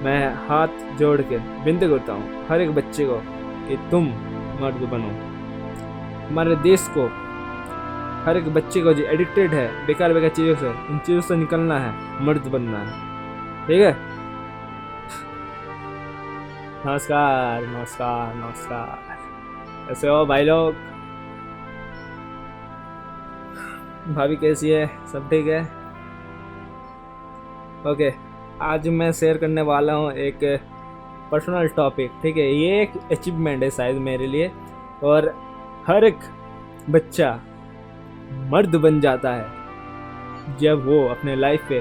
मैं हाथ जोड़ के विनती करता हूँ हर एक बच्चे को कि तुम मर्द बनो। हमारे देश को, हर एक बच्चे को जो एडिक्टेड है बेकार बेकार चीज़ों से, उन चीज़ों से निकलना है, मर्द बनना है। ठीक है। नमस्कार नमस्कार नमस्कार, कैसे हो भाई लोग? भाभी कैसी है? सब ठीक है? ओके, आज मैं शेयर करने वाला हूँ एक पर्सनल टॉपिक। ठीक है, ये एक अचीवमेंट है शायद मेरे लिए, और हर एक बच्चा मर्द बन जाता है जब वो अपने लाइफ पे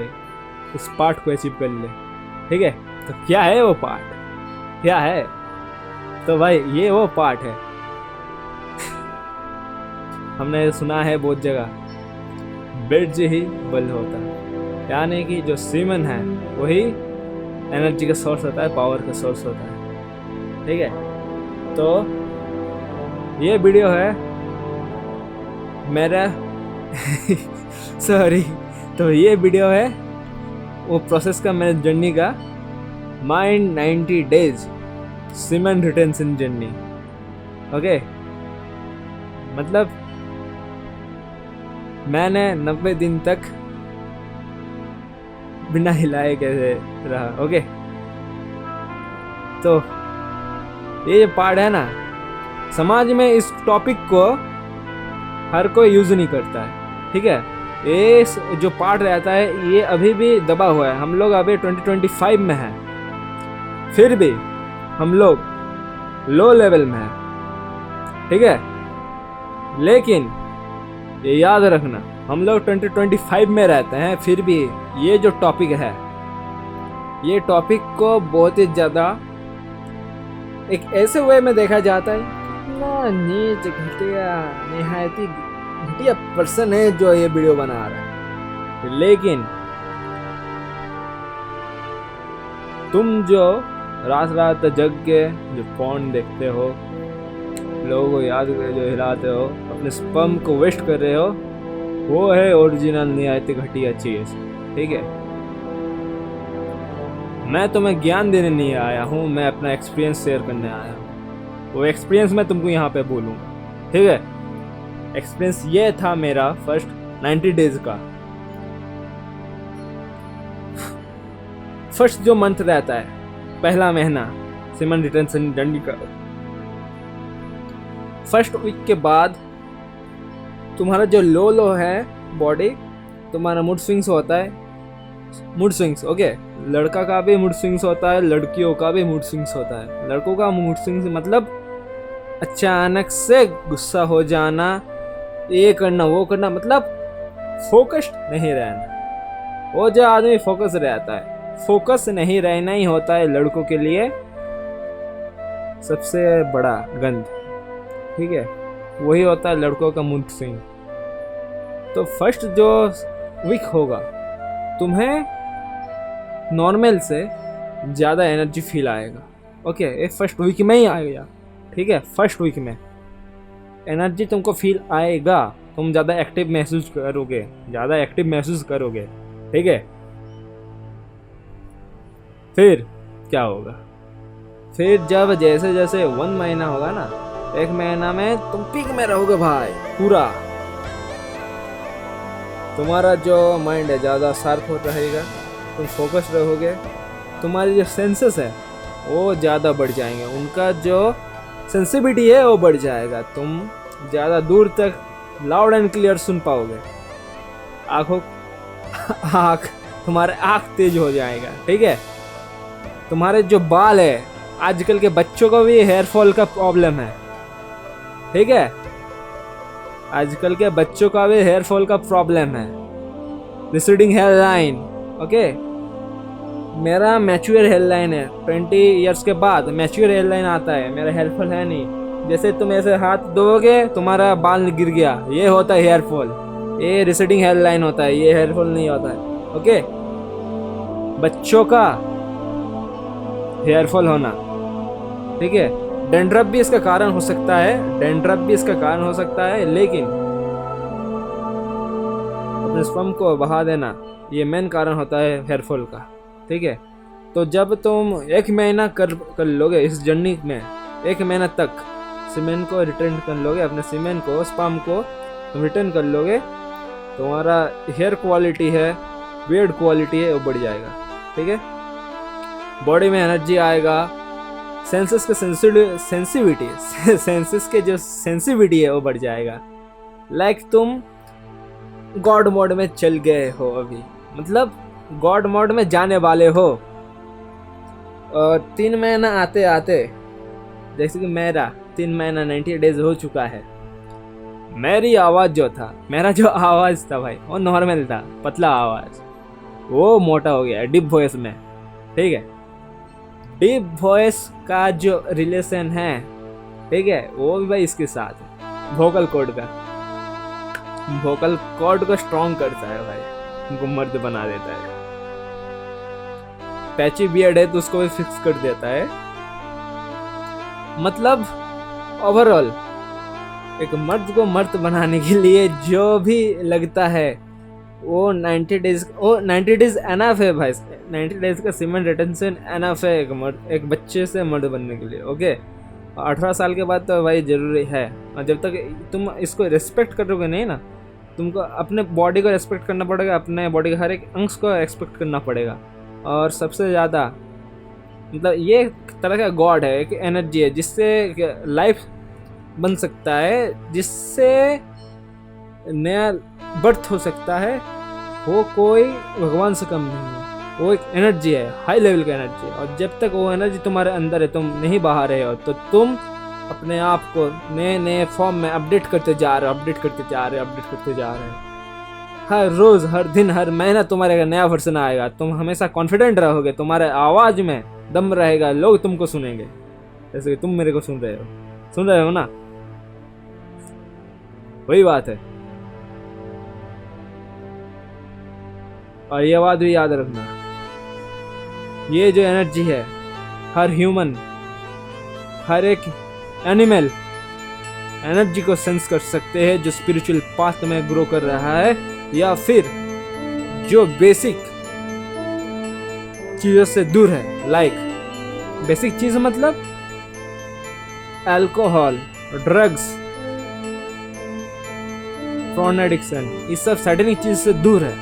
इस पार्ट को अचीव कर ले। ठीक है, तो क्या है वो पार्ट? क्या है? तो भाई ये वो पार्ट है, हमने सुना है बहुत जगह, ब्लड ही बल होता है, यानी कि जो सीमन है वही एनर्जी का सोर्स होता है, पावर का सोर्स होता है। ठीक है, तो ये वीडियो है मेरा सॉरी, तो ये वीडियो है वो प्रोसेस का, मेरे जर्नी का, mind 90 days semen retention journey. Okay, मतलब मैंने 90 दिन तक बिना हिलाए कैसे रहा। ओके, तो ये पार्ट है ना, समाज में इस टॉपिक को हर कोई यूज नहीं करता है। ठीक है, ये जो पार्ट रहता है ये अभी भी दबा हुआ है। हम लोग अभी 2025 में हैं, फिर भी हम लोग लो लेवल में हैं। ठीक है, लेकिन ये याद रखना, हम लोग 2025 में रहते हैं, फिर भी ये जो टॉपिक है, ये टॉपिक को बहुत ही ज़्यादा एक ऐसे वे में देखा जाता है, ना नीच घटिया निहायती घटिया पर्सन है जो ये वीडियो बना रहा है। लेकिन तुम जो रात रात जग के जो फोन देखते हो, लोगों को याद कर जो हिलाते हो, अपने स्पर्म को वेस्ट कर रहे हो, वो है ओरिजिनल निहायती घटिया चीज। ठीक है, मैं तुम्हें ज्ञान देने नहीं आया हूँ, मैं अपना एक्सपीरियंस शेयर करने आया हूँ। वो एक्सपीरियंस मैं तुमको यहाँ पे बोलूँगा। ठीक है, एक्सपीरियंस ये था मेरा फर्स्ट 90 डेज का। फर्स्ट जो मंथ रहता है, पहला महीना सीमन रिटेंशन जर्नी का, फर्स्ट वीक के बाद तुम्हारा जो लो है बॉडी, तुम्हारा मूड स्विंग्स होता है, मूड स्विंग्स। ओके, लड़का का भी मूड स्विंग्स होता है, लड़कियों का भी मूड स्विंग्स होता है। लड़कों का मूड स्विंग्स मतलब अचानक से गुस्सा हो जाना, ये करना वो करना, मतलब फोकस्ड नहीं रहना। वो जो आदमी फोकस रहता है, फोकस नहीं रहना ही होता है लड़कों के लिए सबसे बड़ा गंध। ठीक है, वही होता है लड़कों का मूड स्विंग। तो फर्स्ट जो वीक होगा, तुम्हें नॉर्मल से ज़्यादा एनर्जी फील आएगा। ओके, ये फर्स्ट वीक में ही आएगा। ठीक है, फर्स्ट वीक में एनर्जी तुमको फील आएगा, तुम ज़्यादा एक्टिव महसूस करोगे, ज़्यादा एक्टिव महसूस करोगे। ठीक है, फिर क्या होगा? फिर जब जैसे जैसे 1 महीना होगा ना, 1 महीना में तुम पीक में रहोगे भाई पूरा। तुम्हारा जो माइंड है ज़्यादा शार्प होता रहेगा, तुम फोकस रहोगे, तुम्हारी जो सेंसेस है वो ज़्यादा बढ़ जाएंगे, उनका जो सेंसिटिविटी है वो बढ़ जाएगा, तुम ज़्यादा दूर तक लाउड एंड क्लियर सुन पाओगे। तुम्हारे आँख तेज हो जाएगा। ठीक है, तुम्हारे जो बाल है, आजकल के बच्चों को भी हेयर फॉल का प्रॉब्लम है। ठीक है, आजकल के बच्चों का भी हेयर फॉल का प्रॉब्लम है, रिसीडिंग हेयर लाइन। ओके, मेरा मैच्योर हेयर लाइन है, 20 इयर्स के बाद मैच्योर हेयर लाइन आता है, मेरा हेयर फॉल है नहीं। जैसे तुम ऐसे हाथ धोगे, तुम्हारा बाल गिर गया, ये होता है हेयर फॉल, ये रिसीडिंग हेयर लाइन होता है, ये हेयर फॉल नहीं होता है। ओके, बच्चों का हेयर फॉल होना। ठीक है, डेंड्रफ भी इसका कारण हो सकता है, डेंड्रफ भी इसका कारण हो सकता है, लेकिन अपने स्पर्म को बहा देना ये मेन कारण होता है हेयर फॉल का। ठीक है, तो जब तुम 1 महीना कर लोगे इस जर्नी में, 1 महीना तक सीमेन को रिटर्न कर लोगे, अपने सीमेन को, स्पर्म को तुम रिटर्न कर लोगे, तुम्हारा हेयर क्वालिटी है, बियर्ड क्वालिटी है, वो बढ़ जाएगा। ठीक है, बॉडी में एनर्जी आएगा, सेंसेस के सेंसिटिविटी सेंसेस के जो सेंसिटिविटी है वो बढ़ जाएगा। लाइक तुम गॉड मोड में चल गए हो, अभी मतलब गॉड मोड में जाने वाले हो। और 3 महीना आते आते, जैसे कि मेरा 3 महीना 90 डेज हो चुका है, मेरी आवाज़ जो था, मेरा जो आवाज़ था भाई वो नॉर्मल था, पतला आवाज़, वो मोटा हो गया डीप वॉइस में। ठीक है, डीप वॉइस का जो रिलेशन है, ठीक है, वो भी भाई इसके साथ वोकल कॉर्ड का, वोकल कॉर्ड को स्ट्रॉन्ग करता है भाई, उनको मर्द बना देता है। पैची बियर्ड है तो उसको भी फिक्स कर देता है। मतलब ओवरऑल एक मर्द को मर्द बनाने के लिए जो भी लगता है वो 90 डेज एनफ है भाई। 90 डेज का सीमेंट रिटेंशन एनफ है एक बच्चे से मर्द बनने के लिए। ओके, 18 साल के बाद तो भाई ज़रूरी है, और जब तक तुम इसको रिस्पेक्ट करोगे नहीं ना, तुमको अपने बॉडी को रिस्पेक्ट करना पड़ेगा, अपने बॉडी के हर एक अंश को रिस्पेक्ट करना पड़ेगा। और सबसे ज़्यादा मतलब ये एक तरह का गॉड है, एक एनर्जी है जिससे लाइफ बन सकता है, जिससे नया बर्थ हो सकता है। वो कोई भगवान से कम नहीं है, वो एक एनर्जी है, हाई लेवल का एनर्जी है। और जब तक वो एनर्जी तुम्हारे अंदर है, तुम नहीं बाहर रहे हो, तो तुम अपने आप को नए नए फॉर्म में अपडेट करते जा रहे हो, अपडेट करते जा रहे हो। हर रोज़, हर दिन, हर महीना तुम्हारे का नया वर्जन आएगा। तुम हमेशा कॉन्फिडेंट रहोगे, तुम्हारे आवाज़ में दम रहेगा, लोग तुमको सुनेंगे, जैसे कि तुम मेरे को सुन रहे हो ना, वही बात है। और ये बात भी याद रखना, ये जो एनर्जी है, हर ह्यूमन, हर एक एनिमल एनर्जी को सेंस कर सकते हैं, जो स्पिरिचुअल पाथ में ग्रो कर रहा है, या फिर जो बेसिक चीज़ों से दूर है। लाइक बेसिक चीज़ मतलब अल्कोहल, ड्रग्स, फोन एडिक्शन, इस सब सैटेनिक चीज़ से दूर है,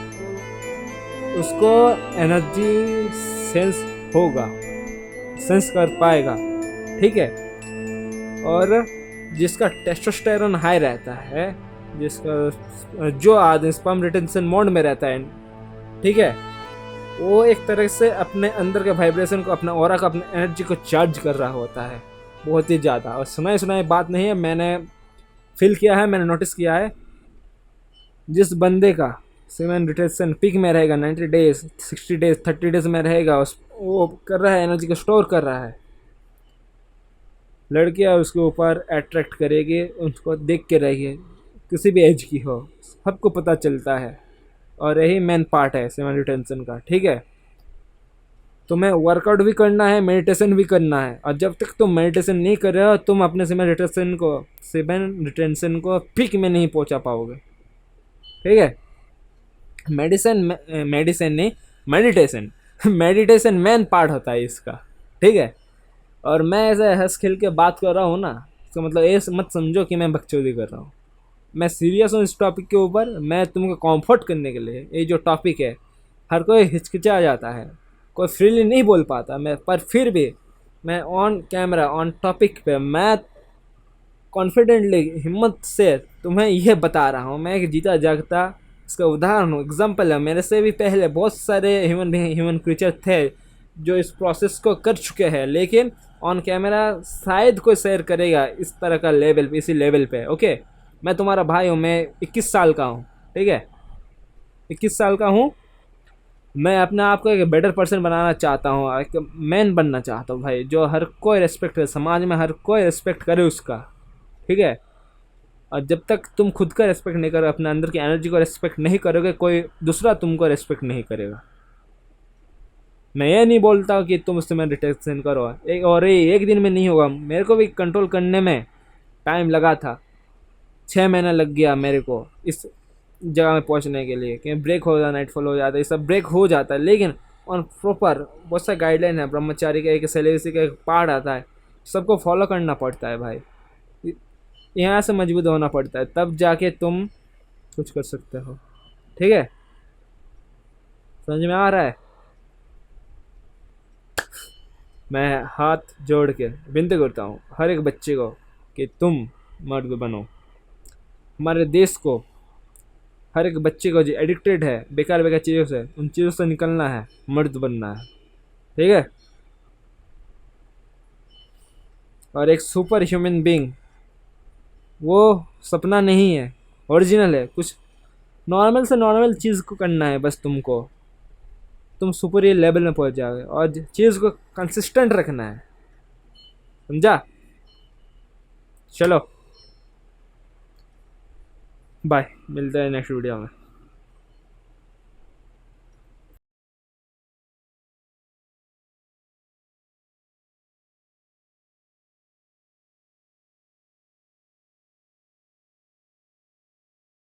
उसको एनर्जी सेंस होगा, सेंस कर पाएगा। ठीक है, और जिसका टेस्टोस्टेरोन हाई रहता है, जिसका जो आदमी स्पर्म रिटेंशन मोड में रहता है, ठीक है, वो एक तरह से अपने अंदर के वाइब्रेशन को, अपने ऑरा को, अपने एनर्जी को चार्ज कर रहा होता है बहुत ही ज़्यादा। और सुनाई बात नहीं है, मैंने फील किया है, मैंने नोटिस किया है। जिस बंदे का सीमेन रिटेंशन पीक में रहेगा, 90 डेज, 60 डेज, 30 डेज में रहेगा, वो कर रहा है, एनर्जी को स्टोर कर रहा है, लड़कियां उसके ऊपर अट्रैक्ट करेगी, उसको देख के रहेगी, किसी भी एज की हो, सबको पता चलता है। और यही मेन पार्ट है सीमेन रिटेंशन का। ठीक है, तुम्हें वर्कआउट भी करना है, मेडिटेशन भी करना है, और जब तक तुम मेडिटेशन नहीं कर रहे हो, तुम अपने सीमेन रिटेंशन को पीक में नहीं पहुंचा पाओगे। ठीक है, मेडिसिन नहीं, मेडिटेशन मेन पार्ट होता है इसका। ठीक है, और मैं ऐसे हंस खेल के बात कर रहा हूँ ना, इसका मतलब ये मत समझो कि मैं बकचोदी कर रहा हूँ। मैं सीरियस हूँ इस टॉपिक के ऊपर। मैं तुमको कंफर्ट करने के लिए, ये जो टॉपिक है, हर कोई हिचकिचा जाता है, कोई फ्रीली नहीं बोल पाता, पर फिर भी मैं ऑन कैमरा, ऑन टॉपिक पे मैं कॉन्फिडेंटली, हिम्मत से तुम्हें यह बता रहा हूँ। मैं एक जीता जागता इसका उदाहरण हूँ, एग्जाम्पल है। मेरे से भी पहले बहुत सारे ह्यूमन क्रीचर थे जो इस प्रोसेस को कर चुके हैं, लेकिन ऑन कैमरा शायद कोई शेयर करेगा इस तरह का लेवल, इसी लेवल पे। ओके, मैं तुम्हारा भाई हूँ, मैं 21 साल का हूँ। ठीक है, 21 साल का हूँ। मैं अपने आप को एक बेटर पर्सन बनाना चाहता हूँ, एक मैन बनना चाहता हूँ भाई, जो हर कोई रेस्पेक्ट करे, समाज में हर कोई रेस्पेक्ट करे उसका। ठीक है, और जब तक तुम खुद का रेस्पेक्ट नहीं करोगे, अपने अंदर की एनर्जी को रेस्पेक्ट नहीं करोगे, कोई दूसरा तुमको रेस्पेक्ट नहीं करेगा। मैं ये नहीं बोलता कि तुम उससे मेडिटेशन करो, एक दिन में नहीं होगा। मेरे को भी कंट्रोल करने में टाइम लगा था, 6 महीना लग गया मेरे को इस जगह में पहुंचने के लिए, कि ब्रेक हो जाता, नाइटफॉल हो जाता है, ये सब ब्रेक हो जाता है। लेकिन और प्रॉपर बहुत सा गाइडलाइन है, ब्रह्मचारी का एक सिलेबस का एक पार्ट आता है, सबको फॉलो करना पड़ता है भाई। यहाँ से मजबूत होना पड़ता है, तब जाके तुम कुछ कर सकते हो। ठीक है, समझ में आ रहा है? मैं हाथ जोड़ के विनती करता हूँ हर एक बच्चे को कि तुम मर्द बनो। हमारे देश को, हर एक बच्चे को जो एडिक्टेड है बेकार बेकार चीज़ों से, उन चीज़ों से निकलना है, मर्द बनना है। ठीक है, और एक सुपर ह्यूमन बीइंग वो सपना नहीं है, ओरिजिनल है। कुछ नॉर्मल से नॉर्मल चीज़ को करना है बस तुमको, तुम सुपर ये लेवल में पहुंच जाओगे। और चीज़ को कंसिस्टेंट रखना है, समझा? चलो बाय, मिलते हैं नेक्स्ट वीडियो में।